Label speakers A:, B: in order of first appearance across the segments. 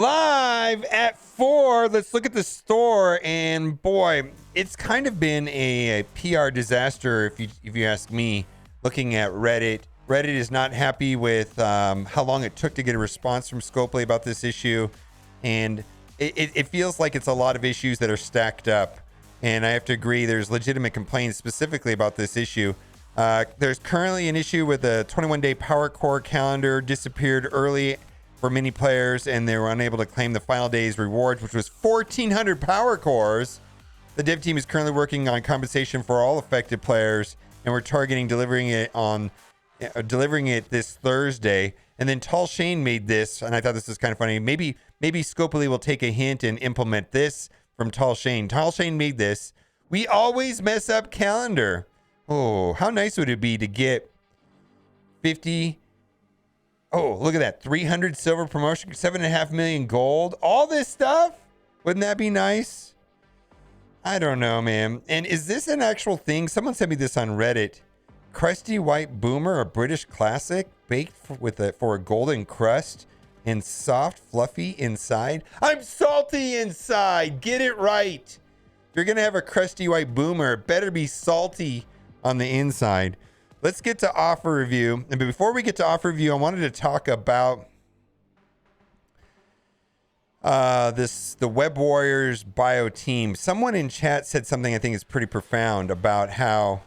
A: Live at 4. Let's look at the store, and boy, it's kind of been a PR disaster if you ask me. Looking at Reddit is not happy with how long it took to get a response from Scopely about this issue, and it feels like it's a lot of issues that are stacked up. And I have to agree, there's legitimate complaints specifically about this issue. There's currently an issue with the 21-day Power Core calendar disappeared early for many players, and they were unable to claim the final day's rewards, which was 1,400 Power Cores. The dev team is currently working on compensation for all affected players, and we're targeting delivering it this Thursday. And then Tall Shane made this, and I thought this was kind of funny. Maybe Scopely will take a hint and implement this from Tall Shane. Tall Shane made this. We always mess up calendar. Oh, how nice would it be to get 50? Oh, look at that. 300 silver promotion, 7.5 million gold. All this stuff? Wouldn't that be nice? I don't know, man. And is this an actual thing? Someone sent me this on Reddit. Crusty White Boomer, a British classic, baked for a golden crust and soft, fluffy inside. I'm salty inside. Get it right. If you're going to have a Crusty White Boomer, it better be salty on the inside. Let's get to offer review. And before we get to offer review, I wanted to talk about the Web Warriors bio team. Someone in chat said something I think is pretty profound about how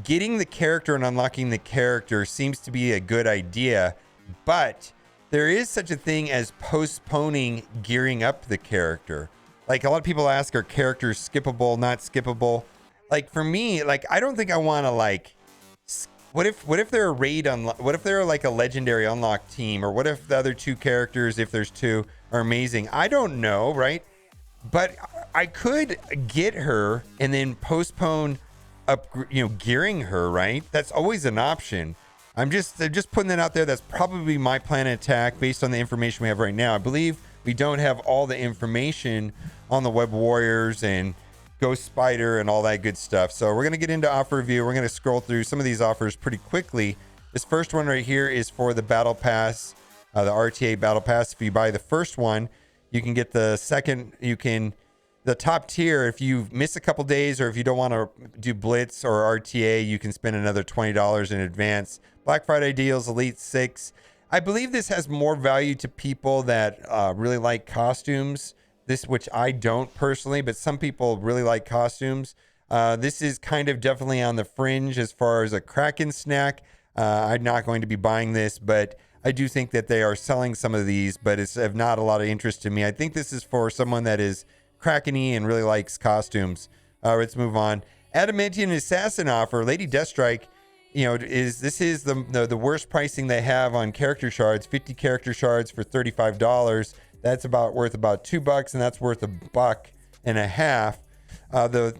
A: getting the character and unlocking the character seems to be a good idea, but there is such a thing as postponing gearing up the character. Like, a lot of people ask, are characters skippable, not skippable? Like, for me, like, I don't think I want to, like, what if they're what if they're like a legendary unlock team, or what if the other two characters, if there's two, are amazing? I don't know, right? But I could get her and then postpone gearing her, right? That's always an option. I'm just putting that out there. That's probably my plan of attack based on the information we have right now. I believe we don't have all the information on the Web Warriors and Ghost Spider and all that good stuff. So we're going to get into offer review. We're going to scroll through some of these offers pretty quickly. This first one right here is for the Battle Pass, the RTA Battle Pass. If you buy the first one, you can get the second. The top tier, if you miss a couple days or if you don't want to do Blitz or RTA, you can spend another $20 in advance. Black Friday deals, Elite 6. I believe this has more value to people that really like costumes. Which I don't personally, but some people really like costumes. This is kind of definitely on the fringe as far as a Kraken snack. I'm not going to be buying this, but I do think that they are selling some of these, but it's of not a lot of interest to me. I think this is for someone that is Kraken-y and really likes costumes. Let's move on. Adamantium Assassin offer, Lady Deathstrike. Is the worst pricing they have on character shards? 50 character shards for $35. That's worth about $2, and that's worth $1.50.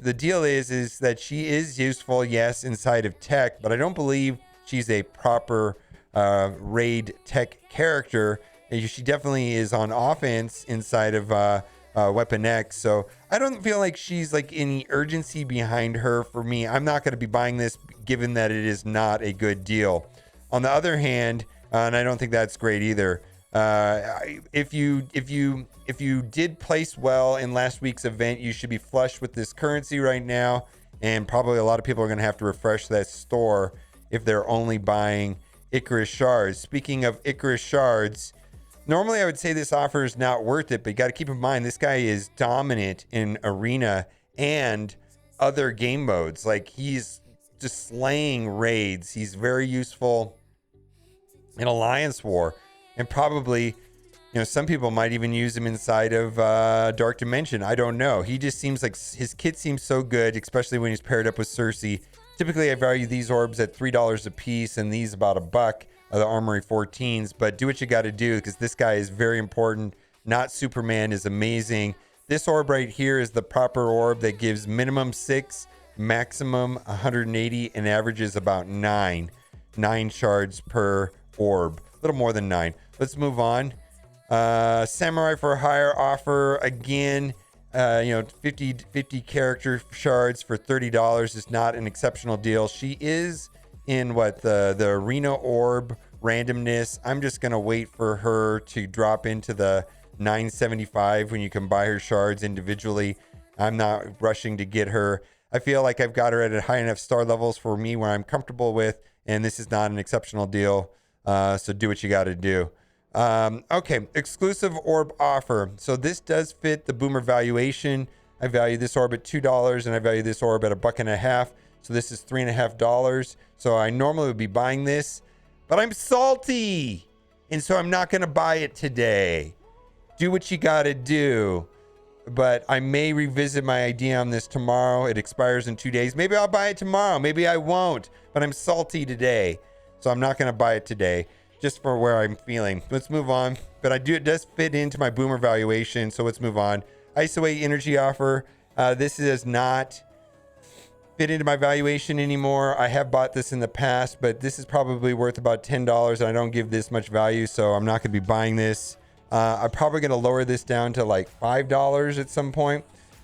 A: The deal is that she is useful, yes, inside of tech, but I don't believe she's a proper raid tech character. She definitely is on offense inside of Weapon X, so I don't feel like she's like any urgency behind her for me. I'm not going to be buying this, given that it is not a good deal. On the other hand, and I don't think that's great either. If you did place well in last week's event, you should be flush with this currency right now, and probably a lot of people are going to have to refresh that store if they're only buying Icarus shards. Speaking of Icarus shards, normally I would say this offer is not worth it, but you got to keep in mind this guy is dominant in arena and other game modes. Like, he's just slaying raids. He's very useful in Alliance War. And probably, some people might even use him inside of Dark Dimension. I don't know. He just seems like his kit seems so good, especially when he's paired up with Cersei. Typically, I value these orbs at $3 a piece, and these about $1, the Armory 14s. But do what you got to do, because this guy is very important. Not Superman is amazing. This orb right here is the proper orb that gives minimum 6, maximum 180, and averages about 9 shards per orb. A little more than 9. Let's move on. Samurai for Hire offer again. 50 character shards for $30 is not an exceptional deal. She is in the arena orb randomness. I'm just going to wait for her to drop into the 975 when you can buy her shards individually. I'm not rushing to get her. I feel like I've got her at a high enough star levels for me where I'm comfortable with, and this is not an exceptional deal. So do what you got to do. Okay, exclusive orb offer. So this does fit the boomer valuation. I value this orb at $2, and I value this orb at $1.50. So this is $3.50. So I normally would be buying this, but I'm salty, and so I'm not going to buy it today. Do what you got to do. But I may revisit my idea on this tomorrow. It expires in 2 days. Maybe I'll buy it tomorrow. Maybe I won't. But I'm salty today, so I'm not going to buy it today, just for where I'm feeling. Let's move on. But it does fit into my boomer valuation, so let's move on. ISO 8 energy offer. This does not fit into my valuation anymore. I have bought this in the past, but this is probably worth about $10, and I don't give this much value, so I'm not going to be buying this. I'm probably going to lower this down to like $5 at some point.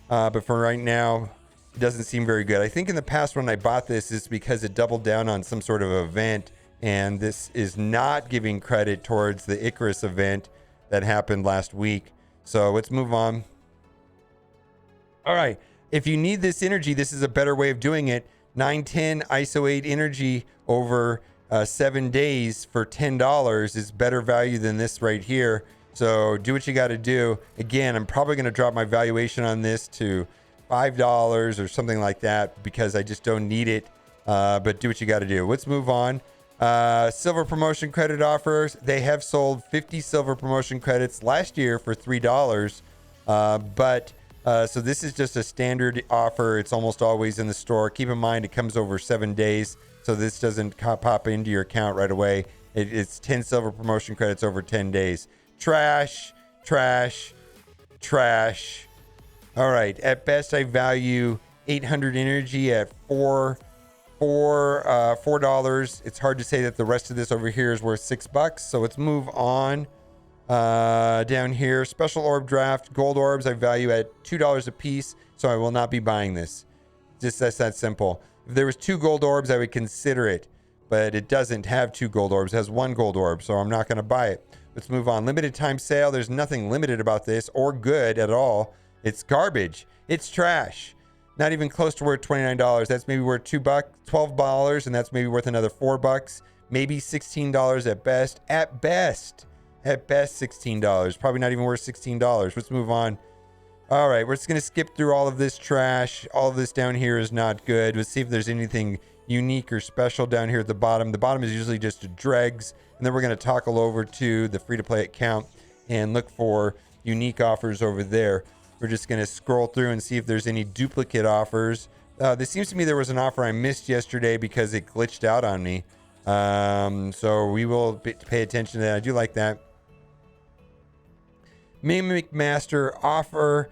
A: But for right now, it doesn't seem very good. I think in the past when I bought this, it's because it doubled down on some sort of event. And this is not giving credit towards the Icarus event that happened last week. So let's move on. All right. If you need this energy, this is a better way of doing it. 910 ISO 8 energy over 7 days for $10 is better value than this right here. So do what you got to do. Again, I'm probably going to drop my valuation on this to $5 or something like that because I just don't need it. But do what you got to do. Let's move on. Silver promotion credit offers. They have sold 50 silver promotion credits last year for $3. So this is just a standard offer. It's almost always in the store. Keep in mind, it comes over 7 days. So this doesn't pop into your account right away. It's 10 silver promotion credits over 10 days. Trash. All right. At best, I value 800 energy at $4. It's hard to say that the rest of this over here is worth $6. So let's move on. Down here, special orb draft, gold orbs. I value at $2 a piece. So I will not be buying this. Just that's that simple. If there was 2 gold orbs, I would consider it. But it doesn't have 2 gold orbs. It has 1 gold orb. So I'm not going to buy it. Let's move on. Limited time sale. There's nothing limited about this or good at all. It's garbage. It's trash. Not even close to worth $29. That's maybe worth $12, and that's maybe worth another $4. Maybe $16 at best. At best $16. Probably not even worth $16. Let's move on. All right, we're just going to skip through all of this trash. All of this down here is not good. Let's see if there's anything unique or special down here at the bottom. The bottom is usually just dregs. And then we're going to toggle over to the free-to-play account and look for unique offers over there. We're just going to scroll through and see if there's any duplicate offers. This seems to me there was an offer I missed yesterday because it glitched out on me. So we will pay attention to that. I do like that. Mimic Master offer.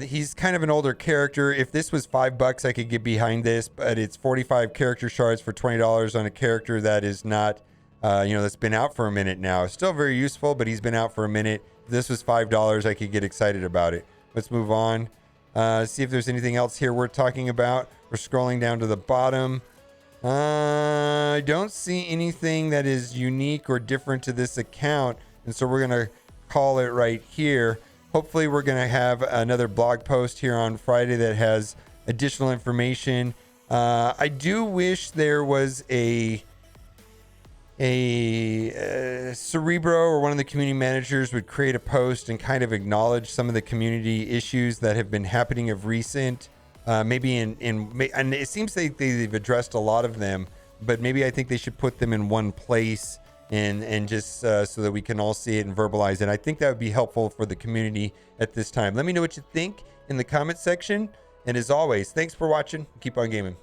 A: He's kind of an older character. If this was $5, I could get behind this, but it's 45 character shards for $20 on a character that is not, that's been out for a minute now. Still very useful, but he's been out for a minute. If this was $5, I could get excited about it. Let's move on. See if there's anything else here worth talking about. We're scrolling down to the bottom. I don't see anything that is unique or different to this account, and so we're going to call it right here. Hopefully we're going to have another blog post here on Friday that has additional information. I do wish there was a Cerebro or one of the community managers would create a post and kind of acknowledge some of the community issues that have been happening of recent. And it seems like they've addressed a lot of them, but maybe I think they should put them in one place and just so that we can all see it and verbalize it. I think that would be helpful for the community at this time. Let me know what you think in the comment section. And as always, thanks for watching. Keep on gaming.